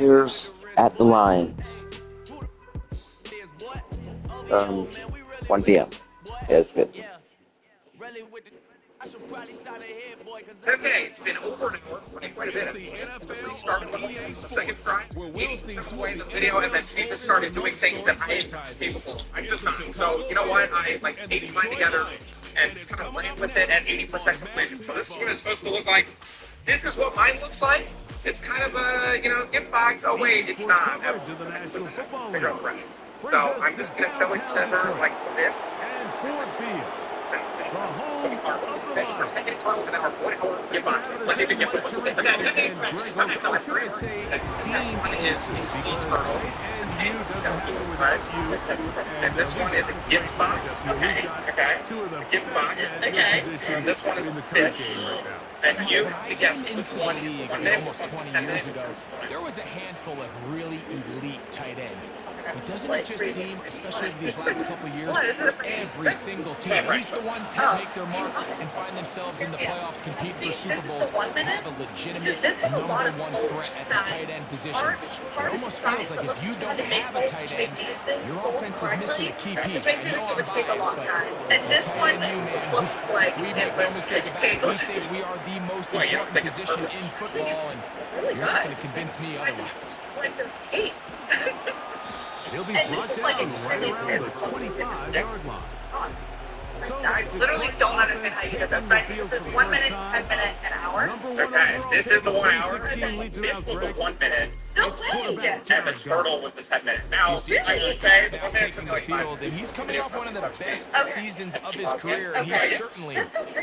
Here's at the line. 1 p.m. Yeah, it's good. Okay, it's been over an hour, quite a bit. We started with the second try, took away the video, and then she just started doing things that I am not capable of. I just not. So, you know what? I like taped mine together and just kind of ran with it at 80% completion. So this is what it's supposed to look like. This is what mine looks like. It's kind of a, gift box. Oh, wait, it's not. Figure out the rest. So I'm just going to show it to her like this. Some are pretending to and then our 1 hour gift box. Let's see if it gets it. Okay, so our 3 hour. This one is a sea turtle. And this one is a gift box. Okay. A gift box. Okay. And this one is a fish. And you, guess which one is the one almost 20 years ago, there was a handful of really elite tight ends. But doesn't it just seem, especially over these last couple of years, every single team, at least the ones that make their mark and find themselves in the playoffs competing for Super Bowls, have a legitimate #1 threat at the tight end position. It almost feels like if you don't have a tight end, your offense is missing a key piece. I know I'm biased, but tight end, we make no mistake about it. We think we are the most important position in football, and you're not going to convince me otherwise. He'll be brought down right around the 25-yard line. So I literally don't understand how you did this, but this is 1 minute, 10 minutes, an hour. Okay, this is the 1 hour, and then this was the 1 minute. No way! And the turtle was the 10 minutes. Now, I would say the 1 minute taking the field, and he's coming off one of the best seasons of his career, and he's certainly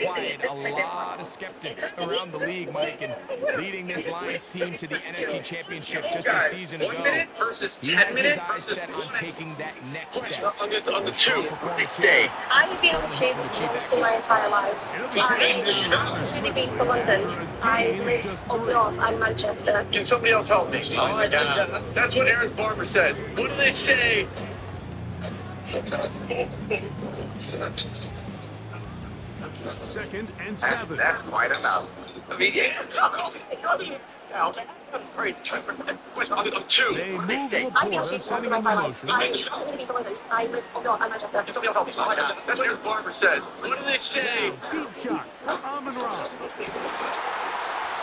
quieted a lot of skeptics around the league, Mike, and leading this Lions team to the NFC Championship just a season ago. 1 minute versus 10 He has minutes his eyes set on taking that next step. On the 2, they say. I've been achieved once in my entire life. I really been to London. I live up north. I'm Manchester. Can somebody else help me? Oh my God. That's what Aaron Barber said. What do they say? Second and 7. That's quite enough. I mean, yeah. That's great. On the 2. They move Laporta, sending him in motion. I really been to London. I live up north. I'm Manchester. Can somebody else help me? Oh my God. That's what Aaron Barber said. What do they say? Deep shot from Amon-Ra.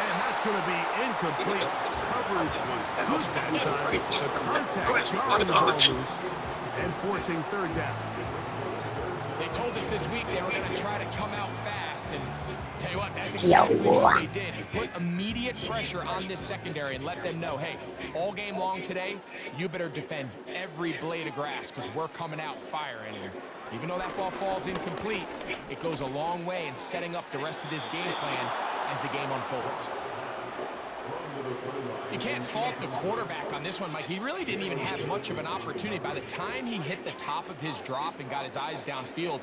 And that's going to be incomplete. Coverage was good that time. The contact jarring the ball loose and forcing third down. They told us this week they were going to try to come out fast, and tell you what, that's exactly what they did. You put immediate pressure on this secondary and let them know, hey, all game long today, you better defend every blade of grass because we're coming out firing. And even though that ball falls incomplete, it goes a long way in setting up the rest of this game plan as the game unfolds. You can't fault the quarterback on this one, Mike. He really didn't even have much of an opportunity. By the time he hit the top of his drop and got his eyes downfield,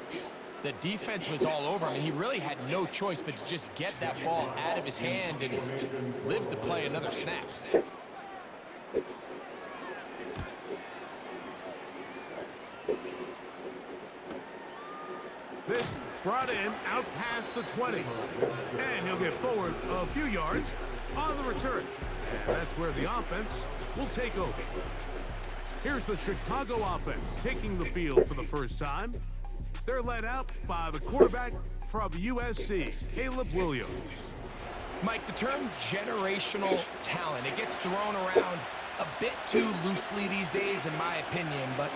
the defense was all over him, and he really had no choice but to just get that ball out of his hand and live to play another snap. This brought in out past the 20. And he'll get forward a few yards on the return. And that's where the offense will take over. Here's the Chicago offense taking the field for the first time. They're led out by the quarterback from USC, Caleb Williams. Mike, the term generational talent, it gets thrown around a bit too loosely these days, in my opinion, but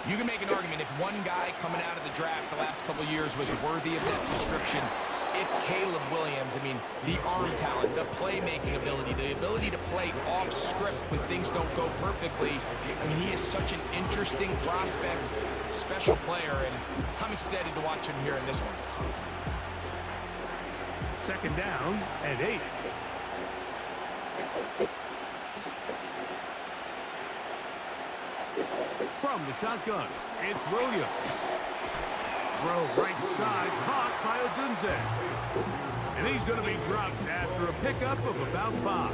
you can make an argument if one guy coming out of the draft the last couple of years was worthy of that description, it's Caleb Williams. I mean, the arm talent, the playmaking ability, the ability to play off script when things don't go perfectly. I mean, he is such an interesting prospect, special player, and I'm excited to watch him here in this one. Second down and 8. From the shotgun, it's Williams. Throw right side, caught by Odunze. And he's going to be dropped after a pickup of about 5.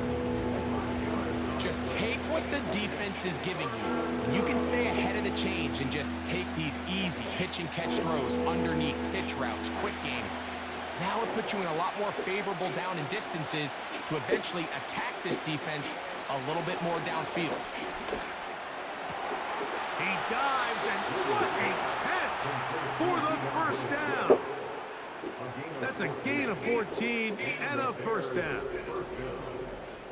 Just take what the defense is giving you, and you can stay ahead of the change and just take these easy pitch and catch throws underneath pitch routes, quick game. Now it puts you in a lot more favorable down and distances to eventually attack this defense a little bit more downfield. He dives, and what a catch for the first down. That's a gain of 14 and a first down.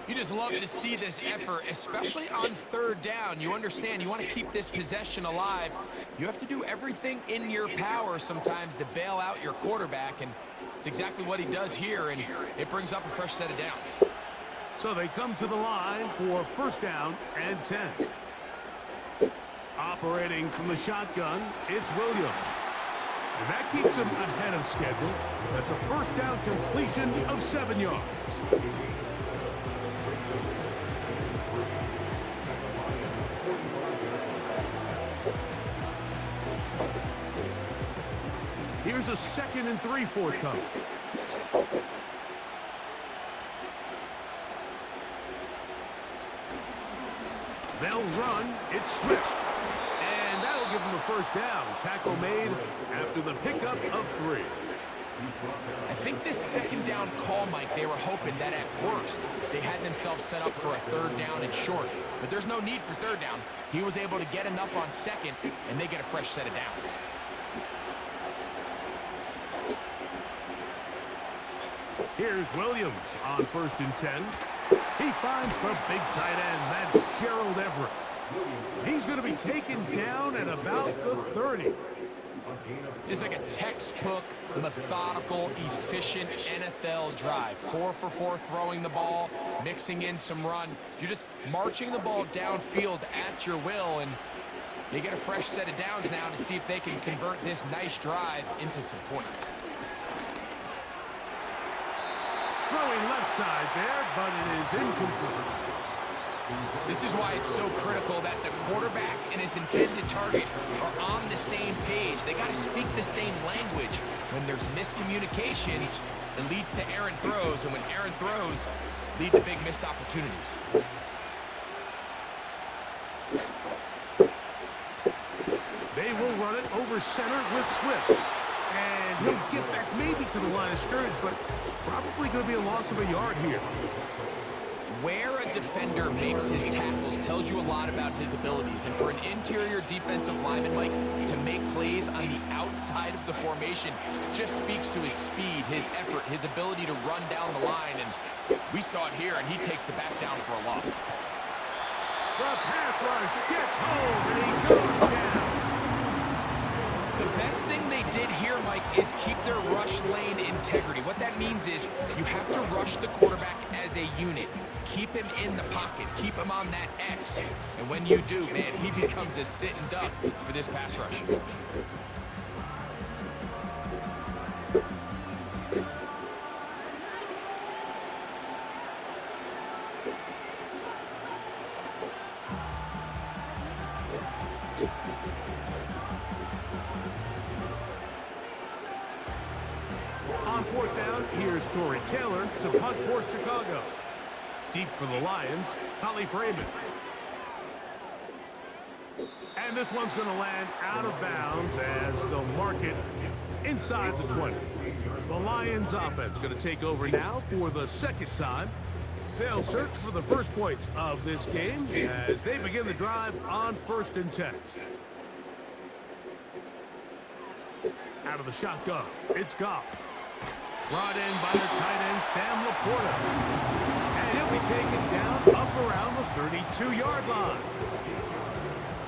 You just love to see this effort, especially on third down. You understand, you want to keep this possession alive. You have to do everything in your power sometimes to bail out your quarterback, and it's exactly what he does here, and it brings up a fresh set of downs. So they come to the line for first down and 10. Operating from the shotgun, it's Williams. And that keeps him ahead of schedule. That's a first down completion of 7 yards. Here's a 2nd and 3 forthcoming. They'll run. It's Smith. And that'll give him a first down. Tackle made after the pickup of 3. I think this 2nd down call, Mike, they were hoping that at worst they had themselves set up for a 3rd down and short. But there's no need for 3rd down. He was able to get enough on 2nd, and they get a fresh set of downs. Here's Williams on 1st and 10. He finds the big tight end. That's Gerald Everett. He's going to be taken down at about the 30. It's like a textbook, methodical, efficient NFL drive. 4 for 4 throwing the ball, mixing in some run. You're just marching the ball downfield at your will, and they get a fresh set of downs now to see if they can convert this nice drive into some points. Throwing left side there, but it is incomplete. This is why it's so critical that the quarterback and his intended target are on the same page. They got to speak the same language. When there's miscommunication, it leads to errant throws, and when errant throws lead to big missed opportunities. They will run it over center with Swift. And he'll get back maybe to the line of scrimmage, but probably going to be a loss of a yard here. Where a defender makes his tackles tells you a lot about his abilities. And for an interior defensive lineman, Mike, to make plays on the outside of the formation just speaks to his speed, his effort, his ability to run down the line. And we saw it here, and he takes the back down for a loss. The pass rush gets home, and he goes down. The best thing they did here, Mike, is keep their rush lane integrity. What that means is you have to rush the quarterback as a unit. Keep him in the pocket. Keep him on that X. And when you do, man, he becomes a sitting duck for this pass rush. On 4th down, here's Torrey Taylor to punt for Chicago. Deep for the Lions, Holly Freeman. And this one's going to land out of bounds as they'll mark it inside the 20. The Lions offense going to take over now for the 2nd time. They'll search for the first points of this game as they begin the drive on 1st and 10. Out of the shotgun, it's Goff. Brought in by the tight end, Sam Laporta. And he'll be taken down up around the 32-yard line.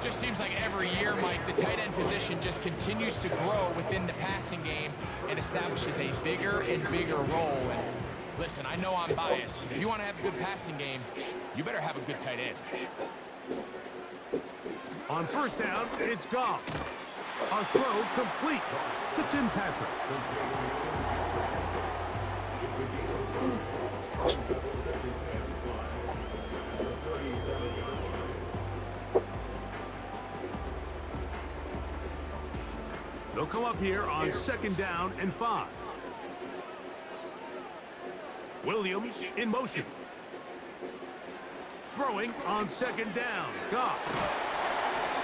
Just seems like every year, Mike, the tight end position just continues to grow within the passing game and establishes a bigger and bigger role. And listen, I know I'm biased, but if you want to have a good passing game, you better have a good tight end. On 1st down, it's Goff. A throw complete to Tim Patrick. They'll come up here on 2nd down and 5. Williams in motion. Throwing on 2nd down. Goff.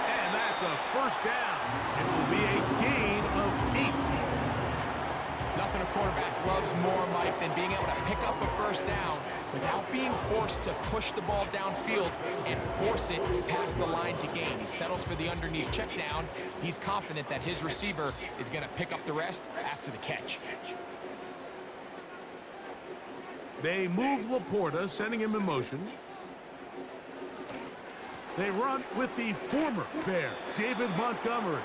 And that's a first down. It will be a gain of 8. Nothing a quarterback loves more, Mike, than being able to pick up a first down without being forced to push the ball downfield and force it past the line to gain. He settles for the underneath check down. He's confident that his receiver is going to pick up the rest after the catch. They move Laporta, sending him in motion. They run with the former Bear, David Montgomery.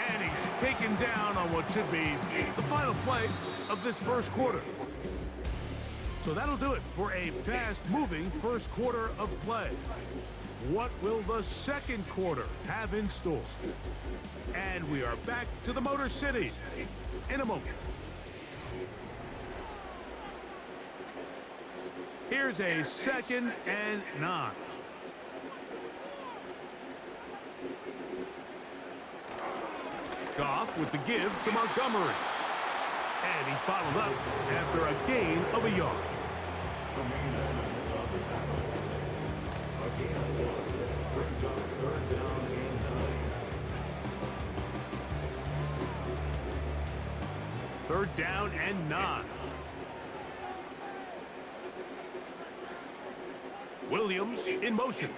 And he's taken down on what should be the final play of this first quarter. So that'll do it for a fast-moving first quarter of play. What will the second quarter have in store? And we are back to the Motor City in a moment. Here's a 2nd and 9. Goff with the give to Montgomery. And he's bottled up after a gain of a yard. Third down and 9. Williams in motion.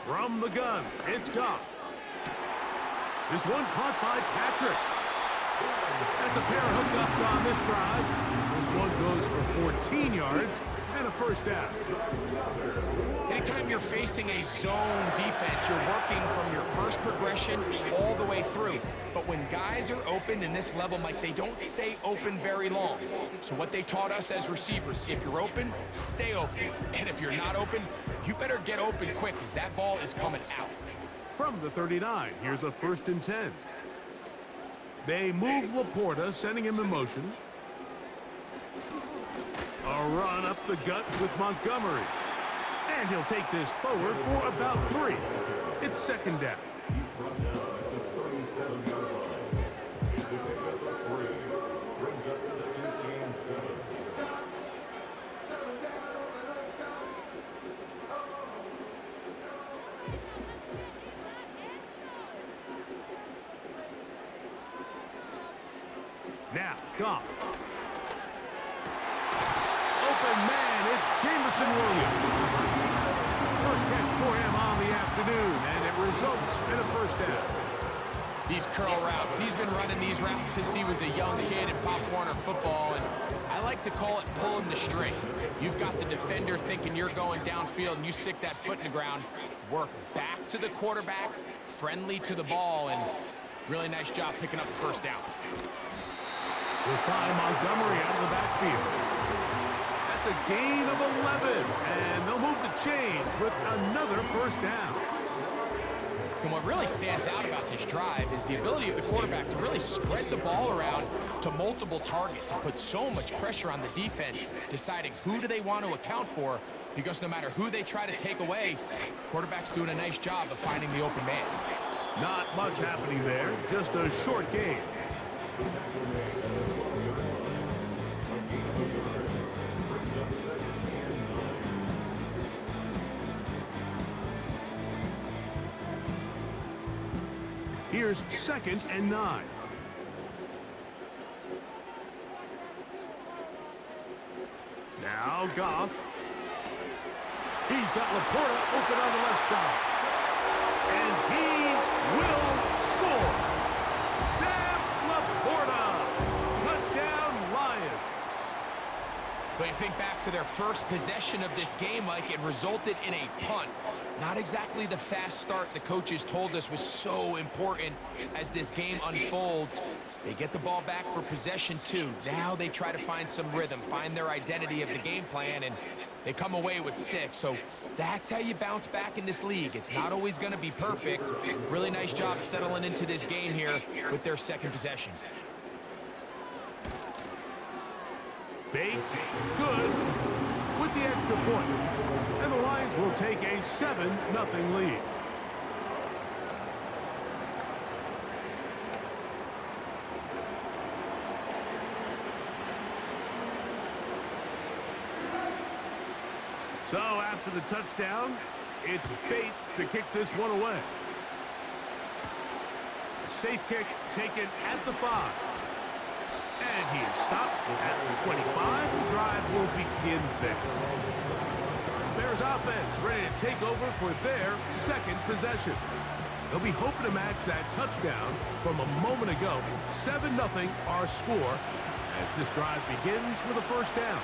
From the gun, it's Goff. This one caught by Patrick. That's a pair of hookups on this drive. This one goes for 14 yards and a first down. Anytime you're facing a zone defense, you're working from your first progression all the way through. But when guys are open in this level, Mike, they don't stay open very long. So what they taught us as receivers, if you're open, stay open. And if you're not open, you better get open quick because that ball is coming out. From the 39, here's a 1st and 10. They move Laporta, sending him in motion. A run up the gut with Montgomery. And he'll take this forward for about 3. It's 2nd down. Now, Goff. Open man, it's Jameson Williams. First catch for him on the afternoon, and it results in a first down. These curl routes, he's been running these routes since he was a young kid in Pop Warner football, and I like to call it pulling the string. You've got the defender thinking you're going downfield, and you stick that foot in the ground, work back to the quarterback, friendly to the ball, and really nice job picking up the first down. We'll find Montgomery out of the backfield. That's a gain of 11, and they'll move the chains with another first down. And what really stands out about this drive is the ability of the quarterback to really spread the ball around to multiple targets and put so much pressure on the defense, deciding who do they want to account for, because no matter who they try to take away, quarterback's doing a nice job of finding the open man. Not much happening there, just a short gain. Here's 2nd and 9. Now Goff. He's got Laporta open on the left side. And he will score. Sam Laporta. Touchdown, Lions. But you think back to their first possession of this game, Mike, it resulted in a punt. Not exactly the fast start the coaches told us was so important as this game unfolds. They get the ball back for possession 2. Now they try to find some rhythm, find their identity of the game plan, and they come away with 6. So that's how you bounce back in this league. It's not always going to be perfect. Really nice job settling into this game here with their second possession. Bates, good, with the extra point. And the Lions will take a 7-0 lead. So after the touchdown, it's Bates to kick this one away. A safe kick taken at the 5. And he is stopped at the 25. The drive will begin there. Bears offense ready to take over for their second possession. They'll be hoping to match that touchdown from a moment ago. 7-0 our score as this drive begins with a first down.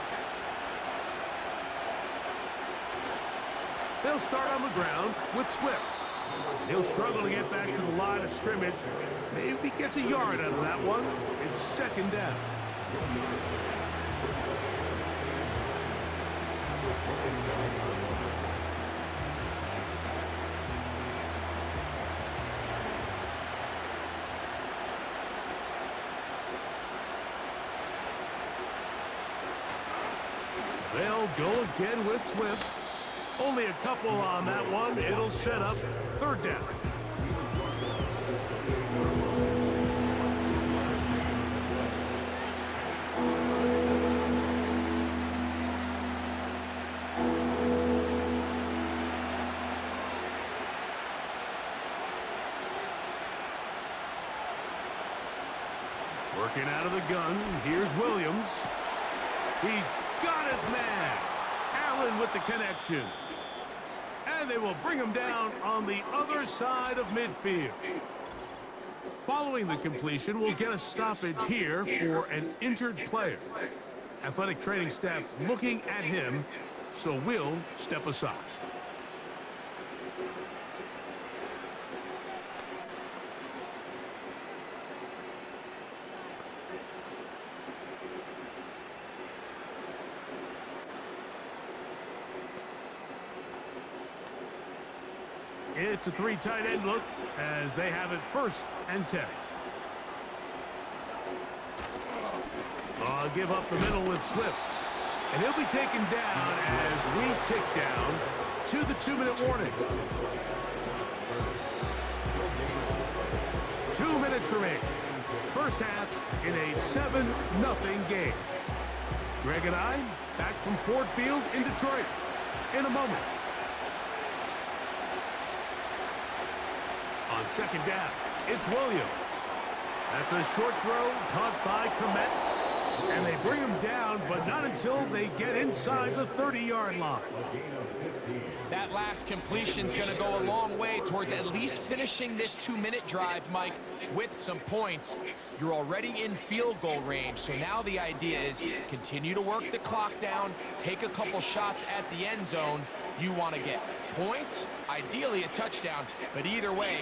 They'll start on the ground with Swift. He'll struggle to get back to the line of scrimmage. Maybe gets a yard out of that one. It's second down. They'll go again with Swift. Only a couple on that one. It'll set up third down. Working out of the gun. Here's Williams. He's got his man. Allen with the connection. And they will bring him down on the other side of midfield. Following the completion, we'll get a stoppage here for an injured player. Athletic training staff looking at him, so we'll step aside. It's a 3 tight end look as they have it first and 10. Give up the middle with Swift. And he'll be taken down as we tick down to the 2-minute warning. 2 minutes remaining. First half in a 7-0 game. Greg and I back from Ford Field in Detroit in a moment. On second down, it's Williams. That's a short throw caught by Komet. And they bring him down, but not until they get inside the 30-yard line. That last completion's going to go a long way towards at least finishing this 2-minute drive, Mike, with some points. You're already in field goal range, so now the idea is continue to work the clock down, take a couple shots at the end zone. You want to get points, ideally a touchdown, but either way,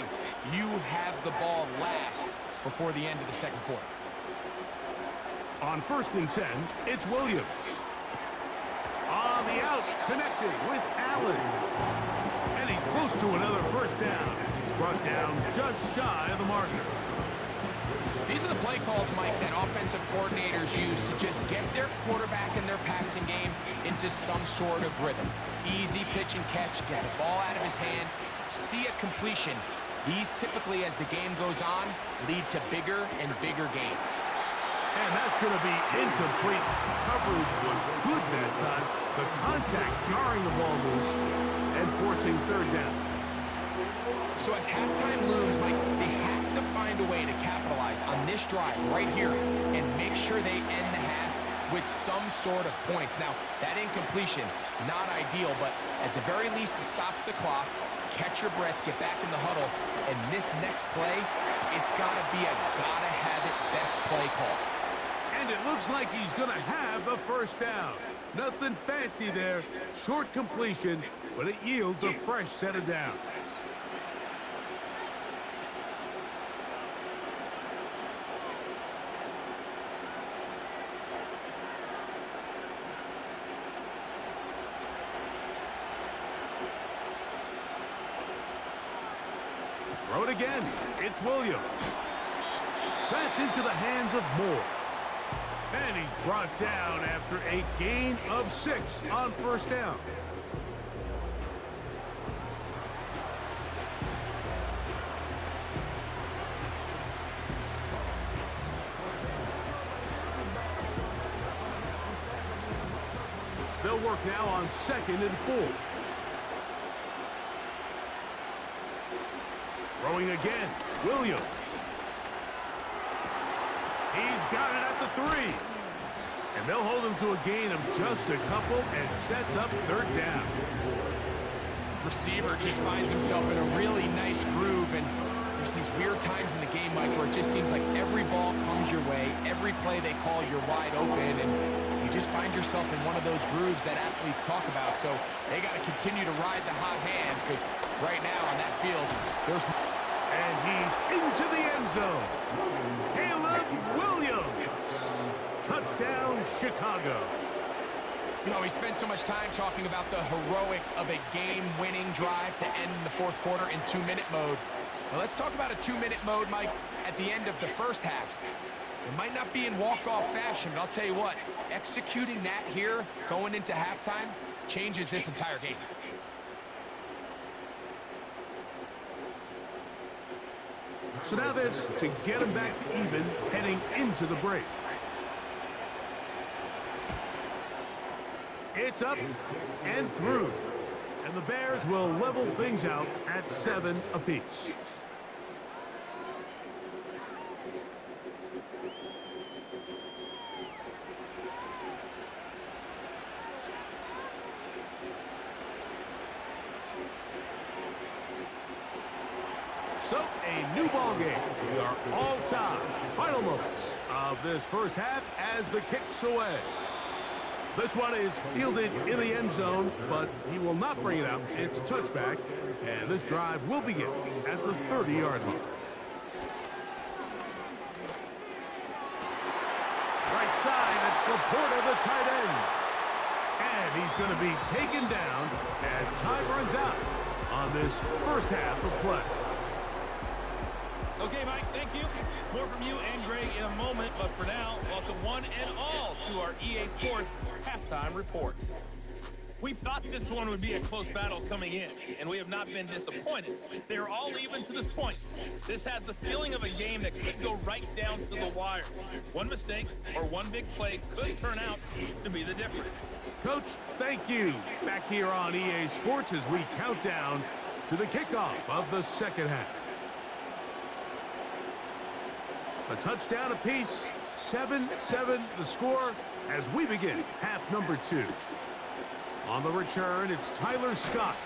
you have the ball last before the end of the second quarter. On first and 10, it's Williams. On the out, connecting with Allen. And he's close to another first down as he's brought down just shy of the marker. These are the play calls, Mike, that offensive coordinators use to just get their quarterback and their passing game into some sort of rhythm. Easy pitch and catch, get the ball out of his hands, see a completion. These typically, as the game goes on, lead to bigger and bigger gains. And that's going to be incomplete. Coverage was good that time. The contact jarring the ball loose and forcing third down. So as halftime looms, Mike, they have to find a way to capitalize on this drive right here and make sure they end the half with some sort of points. Now, that incompletion, not ideal, but at the very least it stops the clock. Catch your breath, get back in the huddle, and this next play, it's got to be a gotta-have-it best play call. And it looks like he's going to have a first down. Nothing fancy there. Short completion, but it yields a fresh set of downs. Throw it again. It's Williams. That's into the hands of Moore. And he's brought down after a gain of 6 on first down. They'll work now on 2nd and 4. Throwing again, Williams. He's got it at the 3. And they'll hold him to a gain of just a couple and sets up third down. Receiver just finds himself in a really nice groove, and there's these weird times in the game, Mike, where it just seems like every ball comes your way, every play they call, you're wide open, and you just find yourself in one of those grooves that athletes talk about. So they got to continue to ride the hot hand, because right now on that field, there's... And he's into the end zone. Caleb Williams. Touchdown, Chicago. You know, we spent so much time talking about the heroics of a game-winning drive to end in the fourth quarter in 2-minute mode. Now let's talk about a 2-minute mode, Mike, at the end of the first half. It might not be in walk-off fashion, but I'll tell you what, executing that here, going into halftime, changes this entire game. So now this to get him back to even heading into the break. It's up and through. And the Bears will level things out at 7 apiece. So, a new ball game. We are all tied. Final moments of this first half as the kick's away. This one is fielded in the end zone, but he will not bring it out. It's a touchback, and this drive will begin at the 30-yard line. Right side, it's Laporta, the tight end. And he's going to be taken down as time runs out on this first half of play. Okay, Mike, thank you. More from you and Greg in a moment, but for now, welcome one and all to our EA Sports Halftime Report. We thought this one would be a close battle coming in, and we have not been disappointed. They're all even to this point. This has the feeling of a game that could go right down to the wire. One mistake or one big play could turn out to be the difference. Coach, thank you. Back here on EA Sports as we count down to the kickoff of the second half. A touchdown apiece, 7-7 the score as we begin half number 2. On the return, it's Tyler Scott.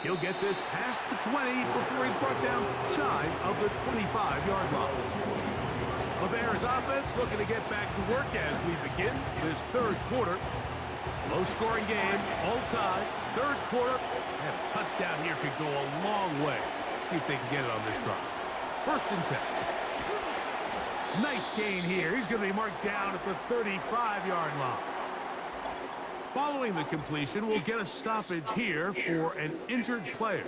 He'll get this past the 20 before he's brought down shy of the 25-yard line. The Bears offense looking to get back to work as we begin this third quarter. Low-scoring game, all tied, third quarter, and a touchdown here could go a long way. See if they can get it on this drive. First and 10. Nice gain here. He's going to be marked down at the 35-yard line. Following the completion, we'll get a stoppage here for an injured player.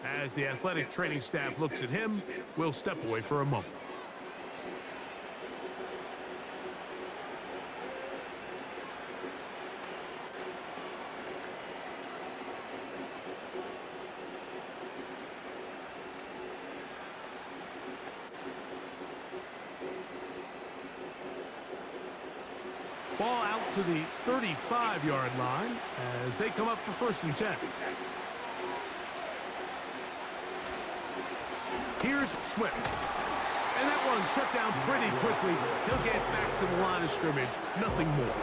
As the athletic training staff looks at him, we'll step away for a moment. Ball out to the 35-yard line as they come up for first and 10. Here's Swift. And that one shut down pretty quickly. He'll get back to the line of scrimmage. Nothing more.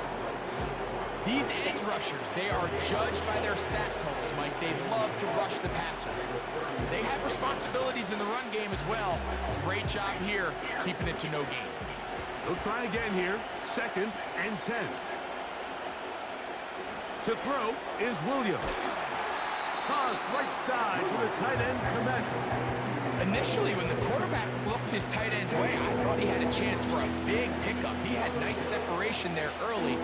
These edge rushers, they are judged by their sack totals, Mike. They love to rush the passer. They have responsibilities in the run game as well. Great job here, keeping it to no gain. They'll try again here. Second and 10. To throw is Williams. Toss right side to the tight end, Komet. Initially, when the quarterback looked his tight end's way, I thought he had a chance for a big pickup. He had nice separation there early.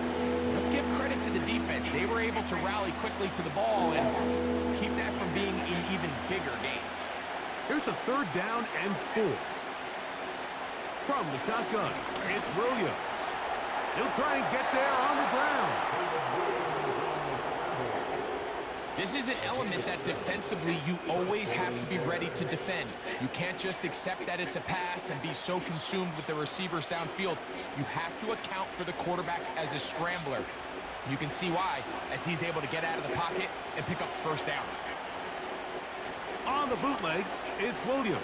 Let's give credit to the defense. They were able to rally quickly to the ball and keep that from being an even bigger game. Here's a third down and 4. From the shotgun, it's Williams. He'll try and get there on the ground. This is an element that defensively you always have to be ready to defend. You can't just accept that it's a pass and be so consumed with the receivers downfield. You have to account for the quarterback as a scrambler. You can see why, as he's able to get out of the pocket and pick up the first down. On the bootleg, it's Williams.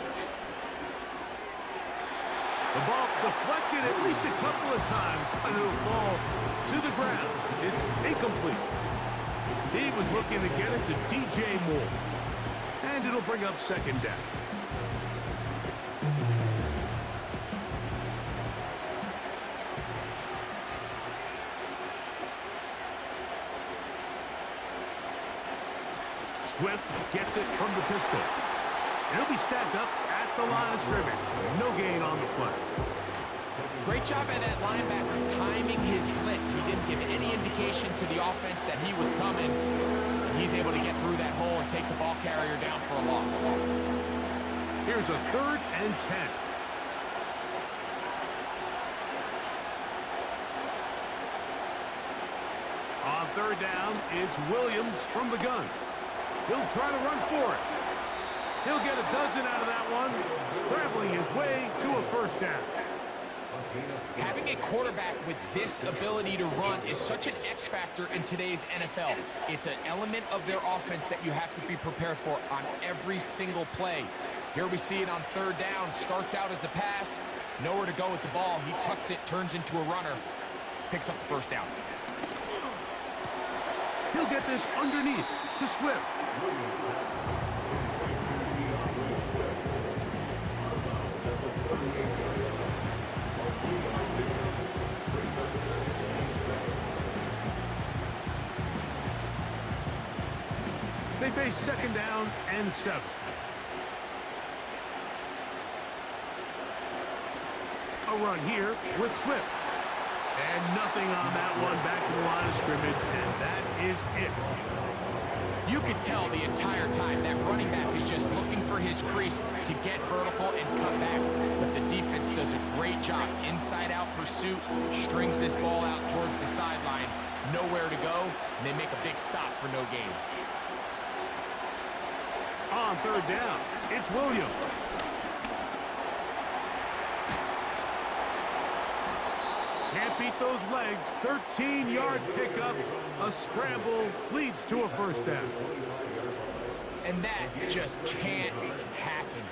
The ball deflected at least a couple of times, and it'll fall to the ground. It's incomplete. He was looking to get it to DJ Moore. And it'll bring up second down. Swift gets it from the pistol. He'll be stacked up at the line of scrimmage. No gain on the play. Great job by that linebacker timing his blitz. He didn't give any indication to the offense that he was coming. He's able to get through that hole and take the ball carrier down for a loss. Here's a 3rd and 10. On 3rd down, it's Williams from the gun. He'll try to run for it. He'll get a dozen out of that one, scrambling his way to a 1st down. Having a quarterback with this ability to run is such an X factor in today's NFL. It's an element of their offense that you have to be prepared for on every single play. Here we see it on 3rd down. Starts out as a pass. Nowhere to go with the ball. He tucks it, turns into a runner. Picks up the 1st down. He'll get this underneath to Swift. They face 2nd down and 7. A run here with Swift. And nothing on that one, back to the line of scrimmage, and that is it. You could tell the entire time that running back is just looking for his crease to get vertical and cut back. But the defense does a great job. Inside-out pursuit, strings this ball out towards the sideline. Nowhere to go, and they make a big stop for no gain. On 3rd down, it's Williams. Can't beat those legs. 13-yard pickup. A scramble leads to a 1st down. And that just can't happen.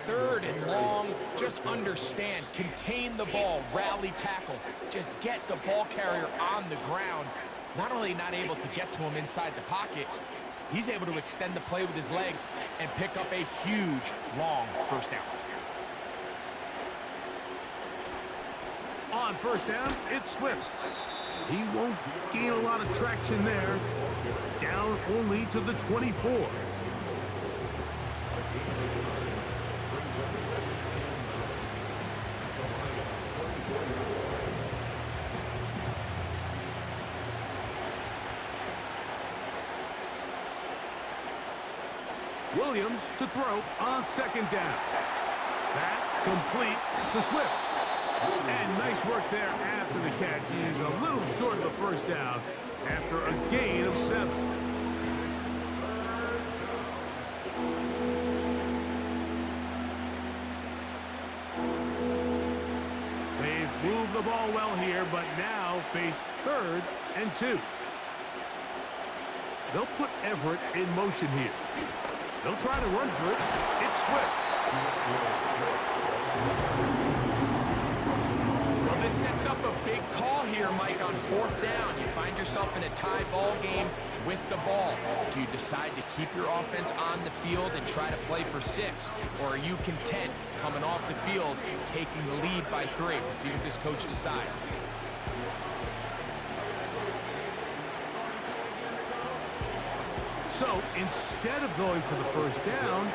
3rd and long, just understand, contain the ball, rally tackle, just get the ball carrier on the ground. Not only not able to get to him inside the pocket, he's able to extend the play with his legs and pick up a huge, long 1st down. On 1st down, it's Swift. He won't gain a lot of traction there. Down only to the 24. Williams to throw on 2nd down. That complete to Swift. And nice work there after the catch. He's a little short of the 1st down after a gain of 7. They've moved the ball well here, but now face 3rd and 2. They'll put Everett in motion here. They'll try to run for it. It's Swift. Well, this sets up a big call here, Mike, on 4th down. You find yourself in a tie ball game with the ball. Do you decide to keep your offense on the field and try to play for 6? Or are you content coming off the field, taking the lead by 3? We'll see what this coach decides. So instead of going for the 1st down,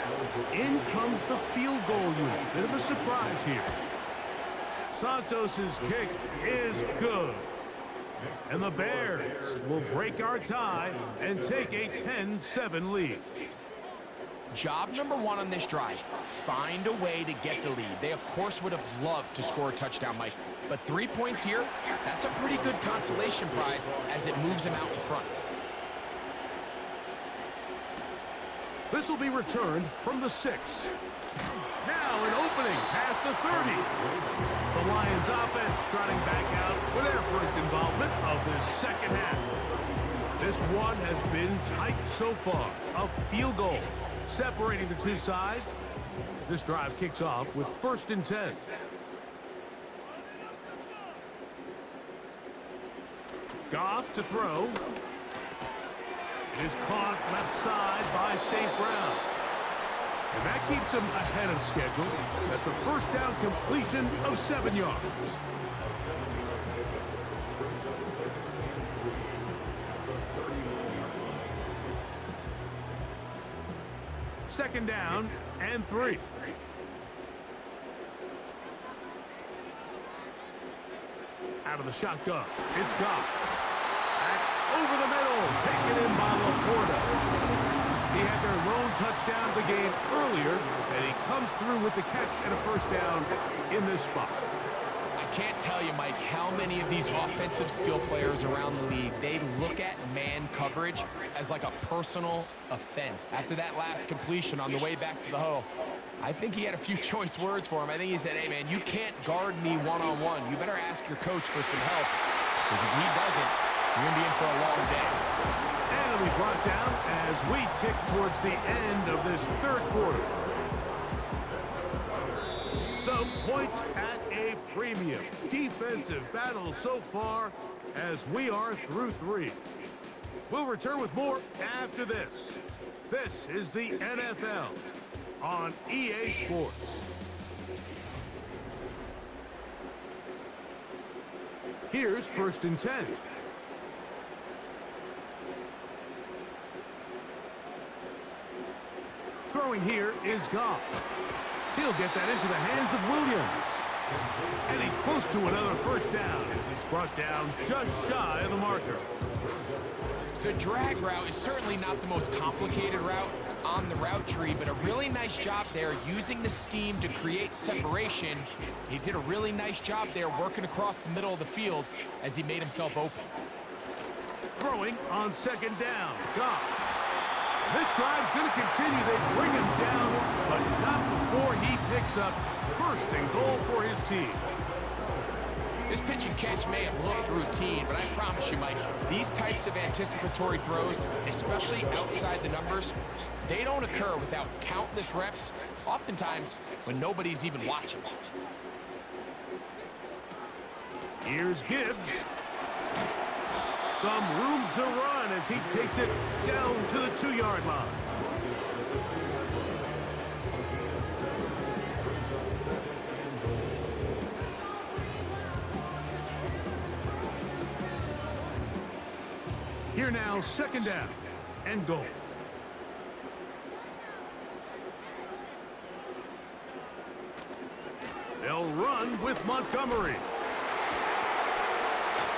in comes the field goal unit. Bit of a surprise here. Santos's kick is good. And the Bears will break our tie and take a 10-7 lead. Job number 1 on this drive, find a way to get the lead. They, of course, would have loved to score a touchdown, Mike. But 3 points here, that's a pretty good consolation prize as it moves them out in front. This will be returned from the 6. Now an opening past the 30. The Lions offense trotting back out for their first involvement of this 2nd half. This one has been tight so far. A field goal separating the two sides as this drive kicks off with 1st and 10. Goff to throw. It is caught left side by St. Brown. And that keeps him ahead of schedule. That's a first down completion of 7 yards. Second down and 3. Out of the shotgun, it's Goff. Back over the middle, taken in by Laporta. He had their lone touchdown of the game earlier, and he comes through with the catch and a first down in this spot. I can't tell you, Mike, how many of these offensive skill players around the league, they look at man coverage as like a personal offense. After that last completion on the way back to the huddle, I think he had a few choice words for him. I think he said, hey, man, you can't guard me one-on-one. You better ask your coach for some help, because if he doesn't, you're going to be in for a long day. And it'll be brought down as we tick towards the end of this third quarter. So points at a premium. Defensive battle so far as we are through 3. We'll return with more after this. This is the NFL on EA Sports. Here's 1st and 10. Throwing here is Goff. He'll get that into the hands of Williams. And he's close to another first down as he's brought down just shy of the marker. The drag route is certainly not the most complicated route on the route tree, but a really nice job there using the scheme to create separation. He did a really nice job there working across the middle of the field as he made himself open. Throwing on 2nd down, Goff. This drive's going to continue. They bring him down, but not before he picks up 1st and goal for his team. This pitch and catch may have looked routine, but I promise you, Mike, these types of anticipatory throws, especially outside the numbers, they don't occur without countless reps, oftentimes when nobody's even watching. Here's Gibbs. Some room to run as he takes it down to the 2-yard line. Here now, 2nd down and goal. They'll run with Montgomery.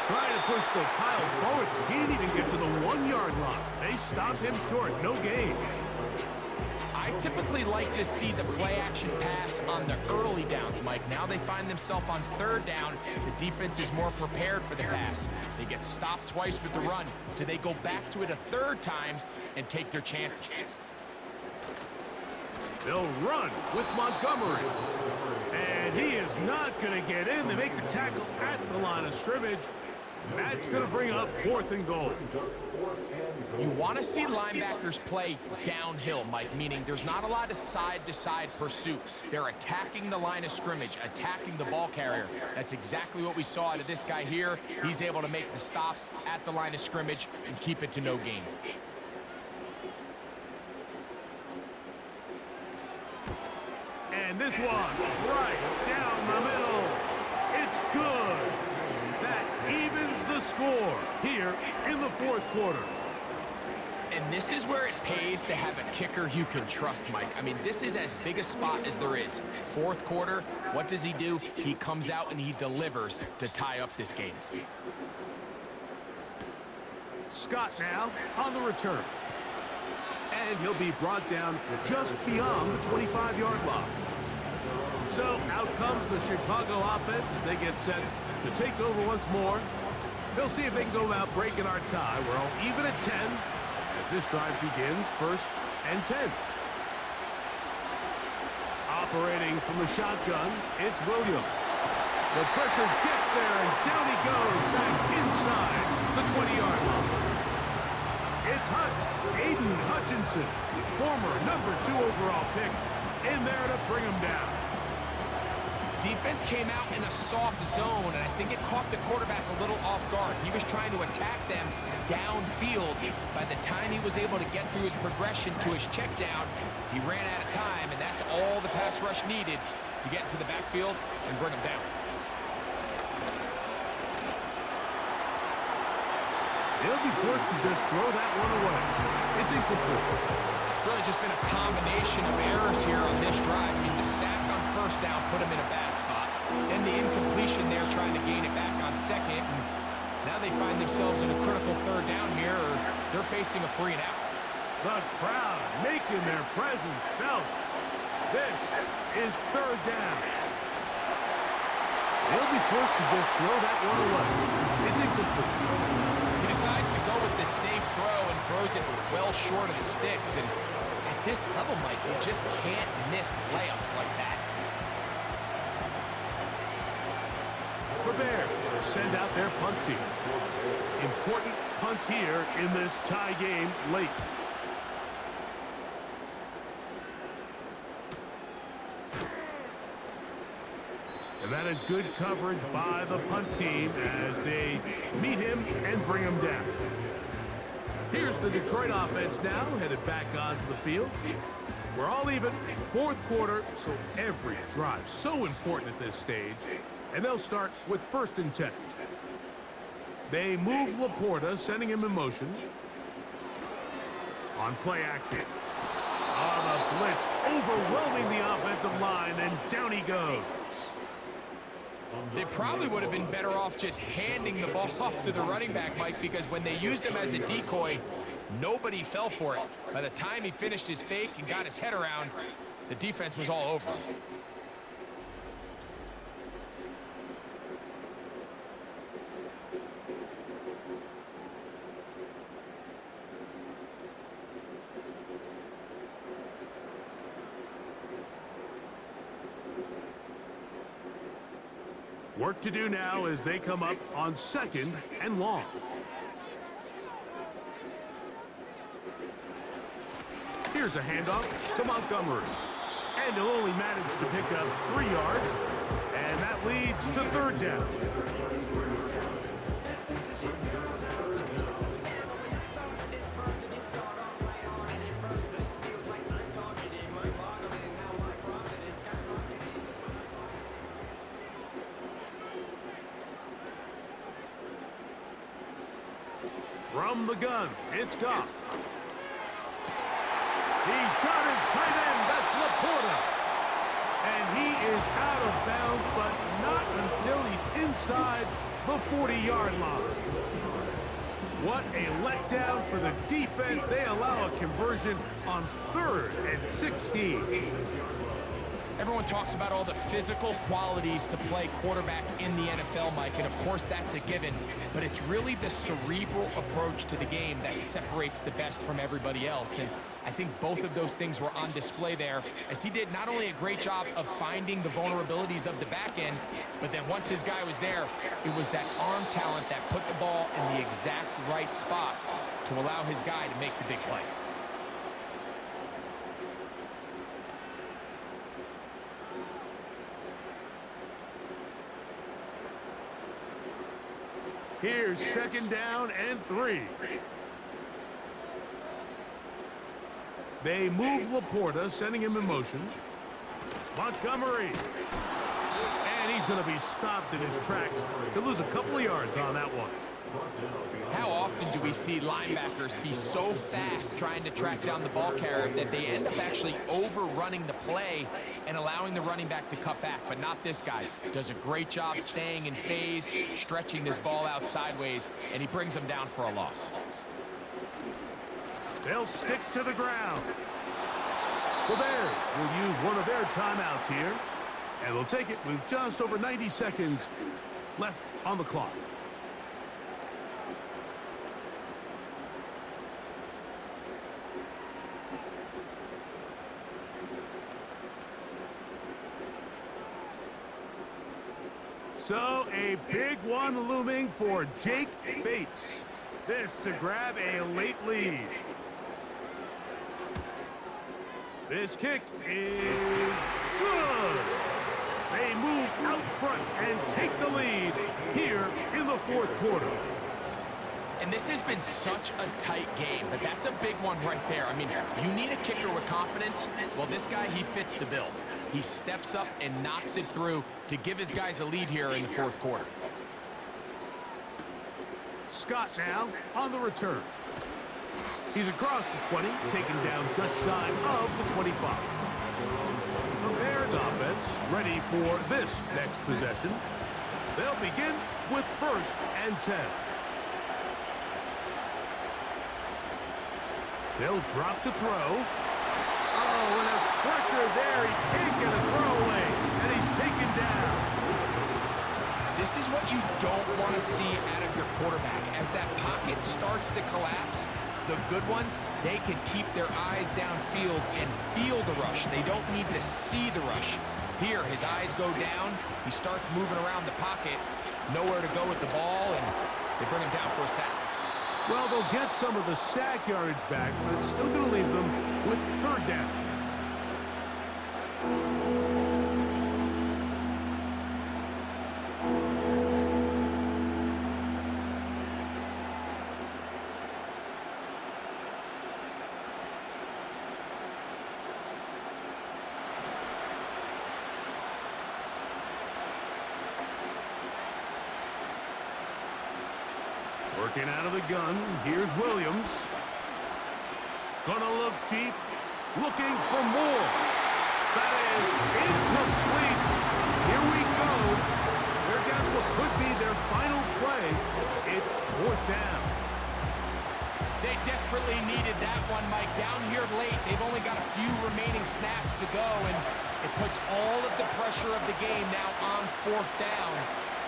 Trying to push the pile forward. He didn't even get to the 1-yard line. They stopped him short. No gain. I typically like to see the play-action pass on the early downs, Mike. Now they find themselves on 3rd down. The defense is more prepared for the pass. They get stopped twice with the run. Do they go back to it a 3rd time and take their chances? They'll run with Montgomery. And he is not going to get in. They make the tackle at the line of scrimmage. And that's going to bring up 4th and goal. You want to see linebackers play downhill, Mike, meaning there's not a lot of side-to-side pursuit. They're attacking the line of scrimmage, attacking the ball carrier. That's exactly what we saw out of this guy here. He's able to make the stop at the line of scrimmage and keep it to no gain. And this one, right down the middle. It's good. That evens the score here in the 4th quarter. And this is where it pays to have a kicker you can trust, Mike. I mean, this is as big a spot as there is. 4th quarter, what does he do? He comes out and he delivers to tie up this game. Scott now on the return. And he'll be brought down just beyond the 25-yard line. So out comes the Chicago offense as they get set to take over once more. They'll see if they can go about breaking our tie. We're all even at 10 as this drive begins. 1st and 10. Operating from the shotgun, it's Williams. The pressure gets there, and down he goes back inside the 20-yard line. It's Hutch, Aiden Hutchinson, former #2 overall pick, in there to bring him down. defense came out in a soft zone, and I think it caught the quarterback a little off guard. He was trying to attack them downfield. By the time he was able to get through his progression to his check down, he ran out of time, and that's all the pass rush needed to get into the backfield and bring him down. He'll be forced to just throw that one away. It's incomplete. Really just been a combination of errors here on this drive. I mean, the sack on first down put him in a bad spot. Then the incompletion there trying to gain it back on second. And now they find themselves in a critical third down here, or they're facing a 3 and out. The crowd making their presence felt. This is third down. He'll be forced to just throw that one away. It's incomplete. He decides to go with the safe throw and throws it well short of the sticks. And at this level, Mike, you just can't miss layups like that. The Bears send out their punt team. Important punt here in this tie game late. And that is good coverage by the punt team as they meet him and bring him down. Here's the Detroit offense now, headed back onto the field. We're all even, fourth quarter, so every drive so important at this stage. And they'll start with 1st and 10. They move Laporta, sending him in motion. On play action. On a blitz, overwhelming the offensive line, and down he goes. They probably would have been better off just handing the ball off to the running back, Mike, because when they used him as a decoy, nobody fell for it. By the time he finished his fake and got his head around, the defense was all over him. Work to do now as they come up on 2nd and long. Here's a handoff to Montgomery. And he'll only manage to pick up 3 yards. And that leads to 3rd down. From the gun, it's Goff. He's got his tight end, that's Laporta. And he is out of bounds, but not until he's inside the 40-yard line. What a letdown for the defense. They allow a conversion on 3rd and 16. Everyone talks about all the physical qualities to play quarterback in the NFL, Mike, and of course that's a given, but it's really the cerebral approach to the game that separates the best from everybody else, and I think both of those things were on display there, as he did not only a great job of finding the vulnerabilities of the back end, but then once his guy was there, it was that arm talent that put the ball in the exact right spot to allow his guy to make the big play. Here's 2nd down and 3. They move Laporta, sending him in motion. Montgomery. And he's going to be stopped in his tracks. He'll lose a couple of yards on that one. How often do we see linebackers be so fast trying to track down the ball carrier that they end up actually overrunning the play and allowing the running back to cut back? But not this guy. Does a great job staying in phase, stretching this ball out sideways, and he brings him down for a loss. They'll stick to the ground. The Bears will use one of their timeouts here, and they'll take it with just over 90 seconds left on the clock. So a big one looming for Jake Bates. This to grab a late lead. This kick is good. They move out front and take the lead here in the fourth quarter. And this has been such a tight game, but that's a big one right there. I mean, you need a kicker with confidence. Well, this guy, he fits the bill. He steps up and knocks it through to give his guys a lead here in the fourth quarter. Scott now on the return. He's across the 20, taken down just shy of the 25. The Bears offense ready for this next possession. They'll begin with 1st and 10. They'll drop to throw. Oh, and a pressure there. He can't get a throwaway, and he's taken down. This is what you don't want to see out of your quarterback. As that pocket starts to collapse, the good ones, they can keep their eyes downfield and feel the rush. They don't need to see the rush. Here, his eyes go down. He starts moving around the pocket. Nowhere to go with the ball, and they bring him down for a sack. Well, they'll get some of the sack yardage back, but it's still going to leave them with 3rd down. Working out of the gun, here's Williams. Gonna look deep, looking for more. That is incomplete. Here we go. They're down to what could be their final play. It's 4th down. They desperately needed that one, Mike. Down here late, they've only got a few remaining snaps to go, and it puts all of the pressure of the game now on 4th down.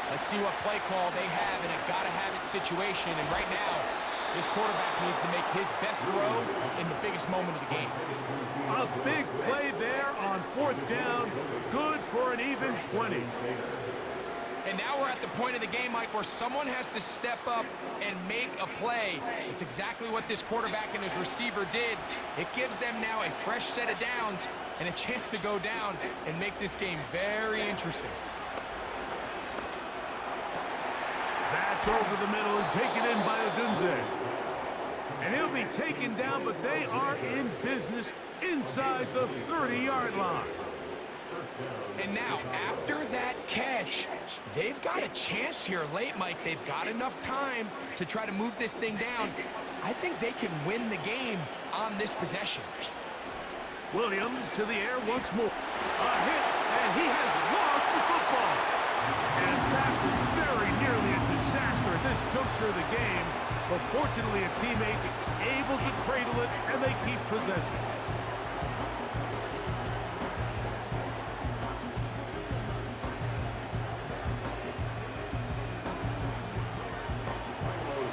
Let's see what play call they have in a gotta-have-it situation. And right now, this quarterback needs to make his best throw in the biggest moment of the game. A big play there on 4th down. Good for an even 20. And now we're at the point of the game, Mike, where someone has to step up and make a play. It's exactly what this quarterback and his receiver did. It gives them now a fresh set of downs and a chance to go down and make this game very interesting. That's over the middle and taken in by Odunze. And he'll be taken down, but they are in business inside the 30-yard line. And now, after that catch, they've got a chance here late, Mike. They've got enough time to try to move this thing down. I think they can win the game on this possession. Williams to the air once more. A hit, and he has lost the football. And that was very nearly a disaster at this juncture of the game. But fortunately, a teammate able to cradle it, and they keep possession.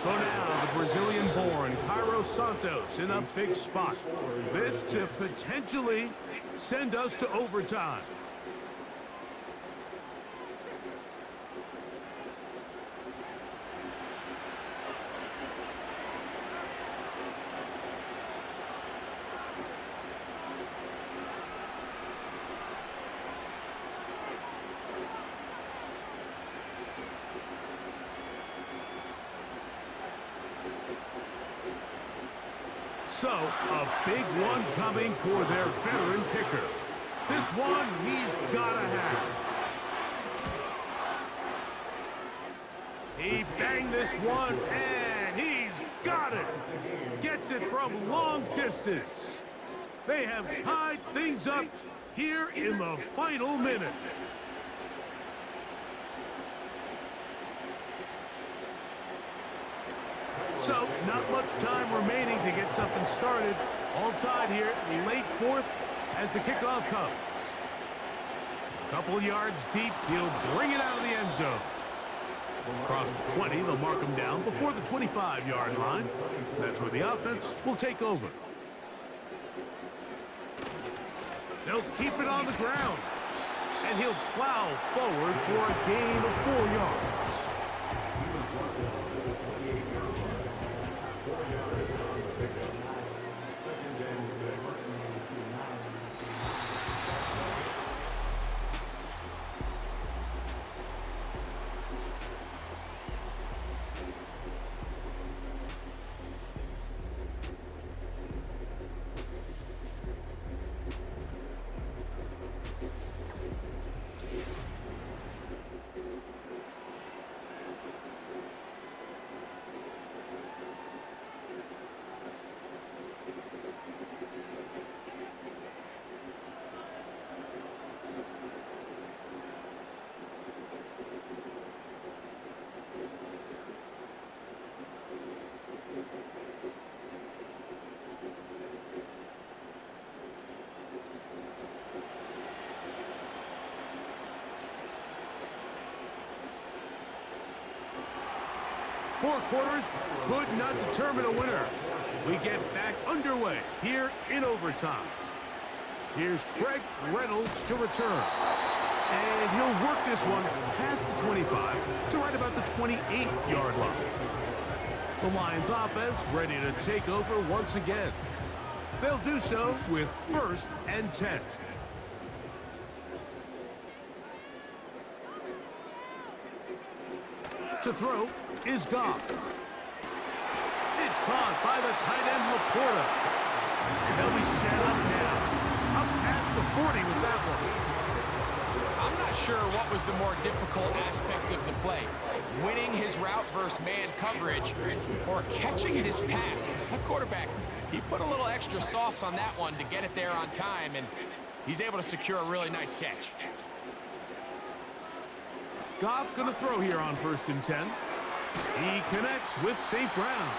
So now the Brazilian-born Cairo Santos in a big spot. This to potentially send us to overtime. So, a big one coming for their veteran kicker. This one he's gotta have. He banged this one, and he's got it. Gets it from long distance. They have tied things up here in the final minute. So, not much time remaining to get something started. All tied here, late fourth as the kickoff comes. A couple yards deep, he'll bring it out of the end zone. Across the 20, they'll mark him down before the 25-yard line. That's where the offense will take over. They'll keep it on the ground. And he'll plow forward for a gain of 4 yards. 4 quarters could not determine a winner. We get back underway here in overtime. Here's Craig Reynolds to return. And he'll work this one past the 25 to right about the 28-yard line. The Lions offense ready to take over once again. They'll do so with 1st and 10. To throw is Goff. It's caught by the tight end Laporta. And they'll be set up now. Up past the 40 with that one. I'm not sure what was the more difficult aspect of the play. Winning his route versus man coverage or catching this pass. Because that quarterback, he put a little extra sauce on that one to get it there on time, and he's able to secure a really nice catch. Goff going to throw here on 1st and 10. He connects with St. Brown.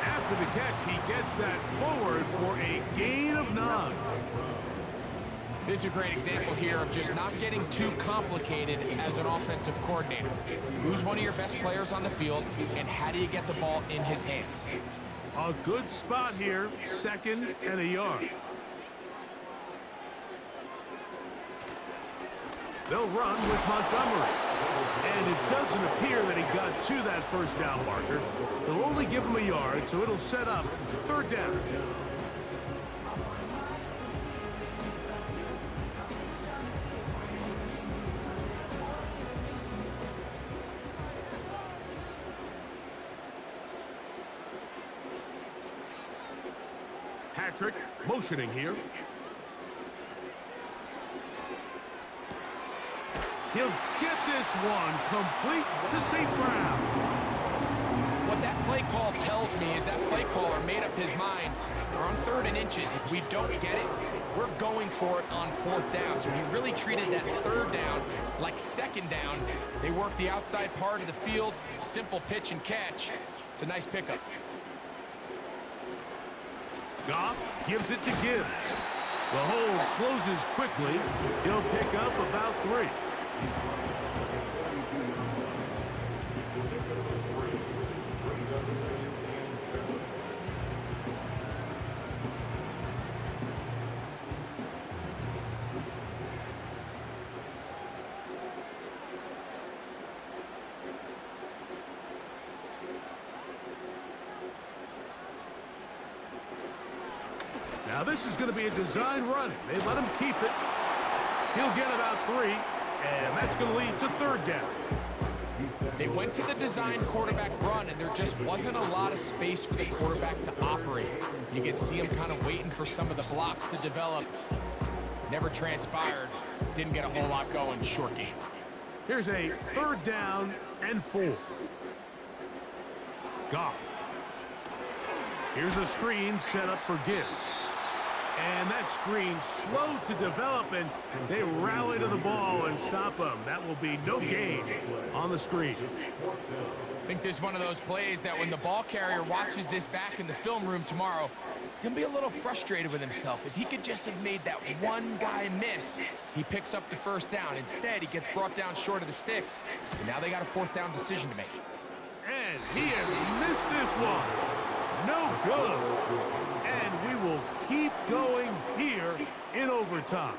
After the catch, he gets that forward for a gain of 9. This is a great example here of just not getting too complicated as an offensive coordinator. Who's one of your best players on the field, and how do you get the ball in his hands? A good spot here, 2nd and a yard. They'll run with Montgomery. And it doesn't appear that he got to that 1st down marker. They'll only give him a yard, so it'll set up 3rd down. Patrick motioning here. He'll get this one complete to St. Brown. What that play call tells me is that play caller made up his mind. We're on 3rd and inches. If we don't get it, we're going for it on 4th down. So he really treated that 3rd down like 2nd down. They work the outside part of the field, simple pitch and catch. It's a nice pickup. Goff gives it to Gibbs. The hole closes quickly. He'll pick up about 3. Now this is going to be a design run. They let him keep it. He'll get about 3, and that's going to lead to 3rd down. They went to the design quarterback run, and there just wasn't a lot of space for the quarterback to operate. You could see him kind of waiting for some of the blocks to develop. Never transpired. Didn't get a whole lot going. Short game. Here's a 3rd down and 4. Goff. Here's a screen set up for Gibbs. And that screen slow to develop, and they rally to the ball and stop him. That will be no gain on the screen. I think this is one of those plays that when the ball carrier watches this back in the film room tomorrow, he's going to be a little frustrated with himself. If he could just have made that one guy miss, he picks up the 1st down. Instead, he gets brought down short of the sticks. And now they got a 4th down decision to make. And he has missed this one. No good. And we will keep going here in overtime.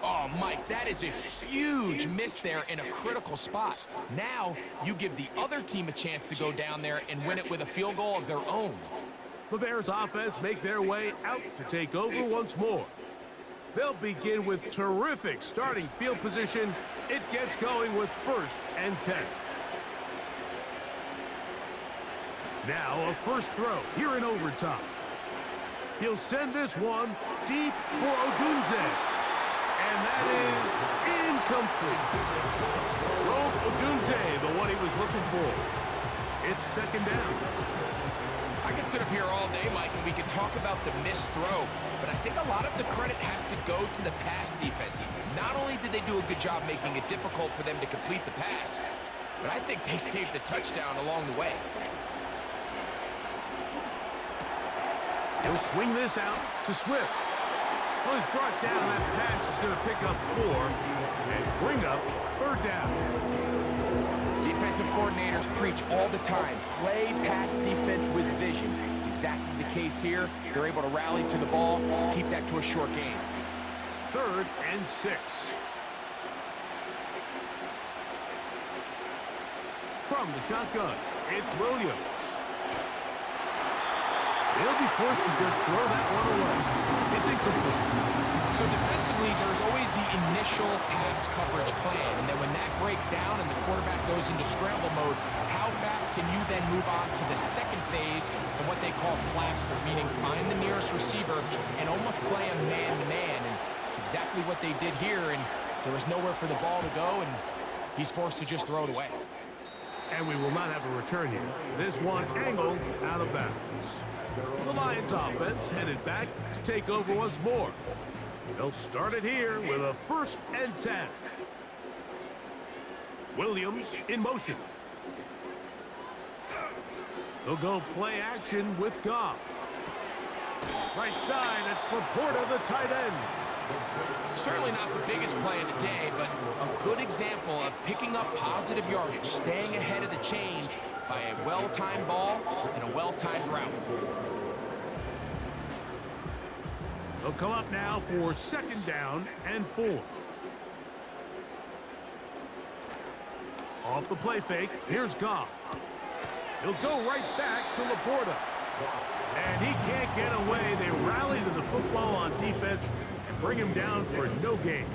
Oh, Mike, that is a huge miss there in a critical spot. Now you give the other team a chance to go down there and win it with a field goal of their own. The Bears offense make their way out to take over once more. They'll begin with terrific starting field position. It gets going with 1st and 10. Now a 1st throw here in overtime. He'll send this one deep for Odunze. And that is incomplete. Rome Odunze, the one he was looking for. It's 2nd down. I could sit up here all day, Mike, and we could talk about the missed throw, but I think a lot of the credit has to go to the pass defense. Not only did they do a good job making it difficult for them to complete the pass, but I think they saved the touchdown along the way. He'll swing this out to Swift. Well, he's brought down. That pass is going to pick up 4 and bring up 3rd down. Defensive coordinators preach all the time, play pass defense with vision. It's exactly the case here. They're able to rally to the ball, keep that to a short game. 3rd and 6. From the shotgun, it's Williams. He'll be forced to just throw that one away. It's incomplete. So defensively, there's always the initial pass coverage plan, and then when that breaks down and the quarterback goes into scramble mode, how fast can you then move on to the second phase of what they call plaster, meaning find the nearest receiver and almost play a man-to-man, and it's exactly what they did here, and there was nowhere for the ball to go, and he's forced to just throw it away. And we will not have a return here. This one angled out of bounds. The Lions offense headed back to take over once more. They'll start it here with a 1st and 10. Williams in motion. They'll go play action with Goff. Right side, it's Laporta, the tight end. Certainly not the biggest play of the day, but a good example of picking up positive yardage, staying ahead of the chains by a well-timed ball and a well-timed route. They'll come up now for 2nd down and 4. Off the play fake, here's Goff. He'll go right back to Laporta. And he can't get away. They rally to the football on defense and bring him down for no gain.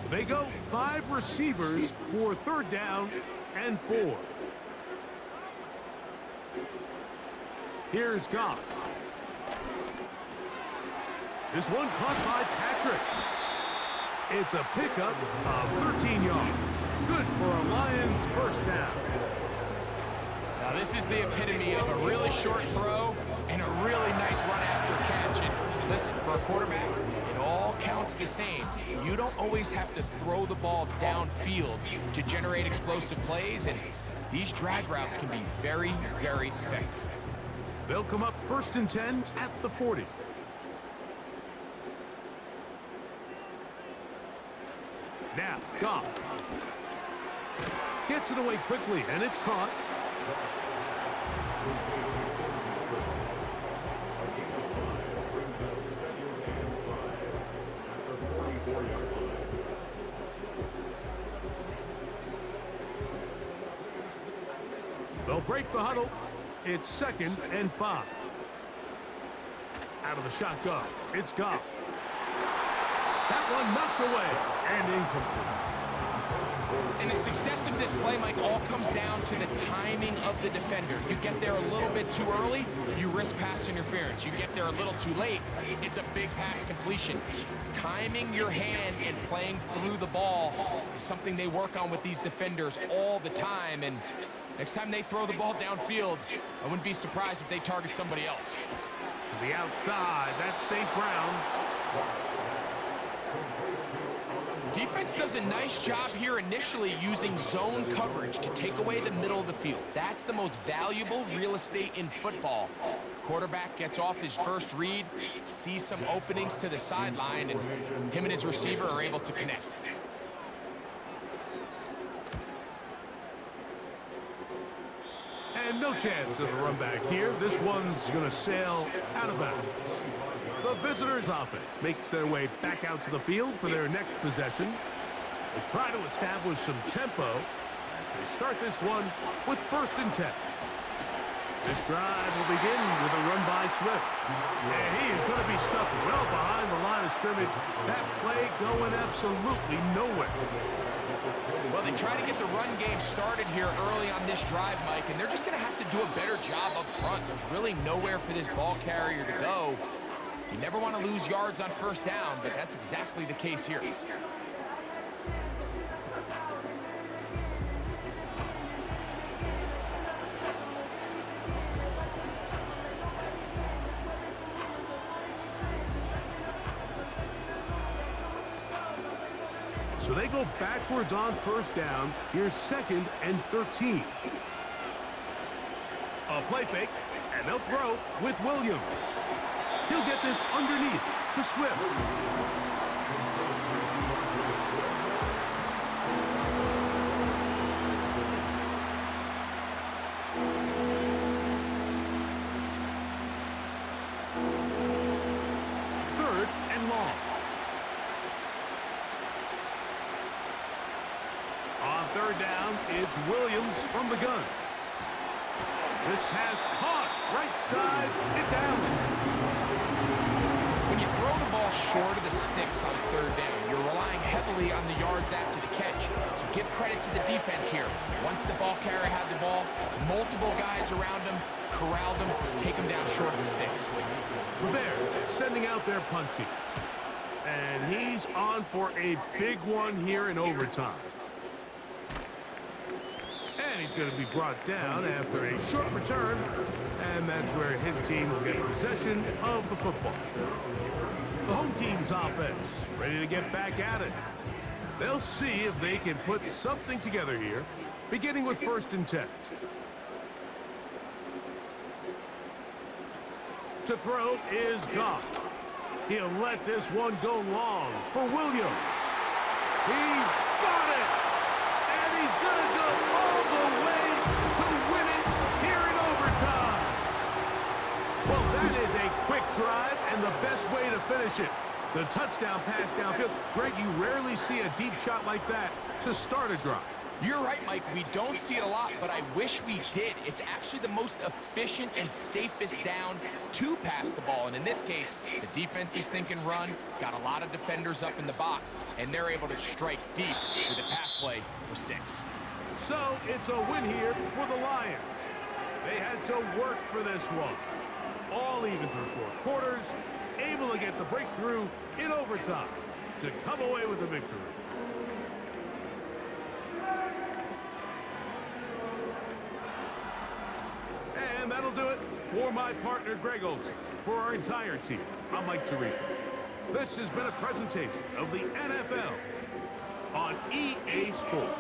They go 5 receivers for 3rd down and 4. Here's Goff. This one caught by Patrick. It's a pickup of 13 yards. Good for a Lions 1st down. Now this is the epitome of a really short throw and a really nice run after catch. And listen, for a quarterback, it all counts the same. You don't always have to throw the ball downfield to generate explosive plays, and these drag routes can be very, very effective. They'll come up 1st and 10 at the 40. Now, Goff. Gets it away quickly, and it's caught. They'll break the huddle. It's 2nd and 5. Out of the shotgun, it's Goff. That one knocked away and incomplete. And the success of this play, Mike, all comes down to the timing of the defender. You get there a little bit too early, you risk pass interference. You get there a little too late, it's a big pass completion. Timing your hand and playing through the ball is something they work on with these defenders all the time. And next time they throw the ball downfield, I wouldn't be surprised if they target somebody else. To the outside, that's St. Brown. Defense does a nice job here initially using zone coverage to take away the middle of the field. That's the most valuable real estate in football. Quarterback gets off his first read, sees some openings to the sideline, and him and his receiver are able to connect. And no chance of a run back here. This one's going to sail out of bounds. The visitors' offense makes their way back out to the field for their next possession. They try to establish some tempo as they start this one with 1st and 10. This drive will begin with a run by Swift. And he is going to be stuffed well behind the line of scrimmage. That play going absolutely nowhere. Well, they try to get the run game started here early on this drive, Mike, and they're just going to have to do a better job up front. There's really nowhere for this ball carrier to go. You never want to lose yards on 1st down, but that's exactly the case here. So they go backwards on 1st down. Here's 2nd and 13. A play fake, and they'll throw with Williams. He'll get this underneath to Swift. Third and long. On third down, it's Williams from the gun. This pass caught right side. It's Allen. When you throw the ball short of the sticks on third down, you're relying heavily on the yards after the catch. So give credit to the defense here. Once the ball carrier had the ball, multiple guys around him, corralled him, take him down short of the sticks. The Bears sending out their punt team. And he's on for a big one here in overtime. And he's going to be brought down after a short return. And that's where his team will get possession of the football. The home team's offense ready to get back at it. They'll see if they can put something together here, beginning with 1st and 10. To throw is Goff. He'll let this one go long for Williams. He's got it! And he's going to go all the way to win it here in overtime. Well, that is a quick drive and the best way to finish it. The touchdown pass downfield. Greg, you rarely see a deep shot like that to start a drive. You're right, Mike. We don't see it a lot, but I wish we did. It's actually the most efficient and safest down to pass the ball. And in this case, the defense is thinking run, got a lot of defenders up in the box, and they're able to strike deep with a pass play for 6. So it's a win here for the Lions. They had to work for this one. All even through 4 quarters, able to get the breakthrough in overtime to come away with a victory. And that'll do it for my partner, Greg Olson. For our entire team, I'm Mike Tirico. This has been a presentation of the NFL on EA Sports.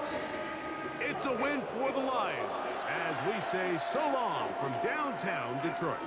It's a win for the Lions as we say so long from downtown Detroit.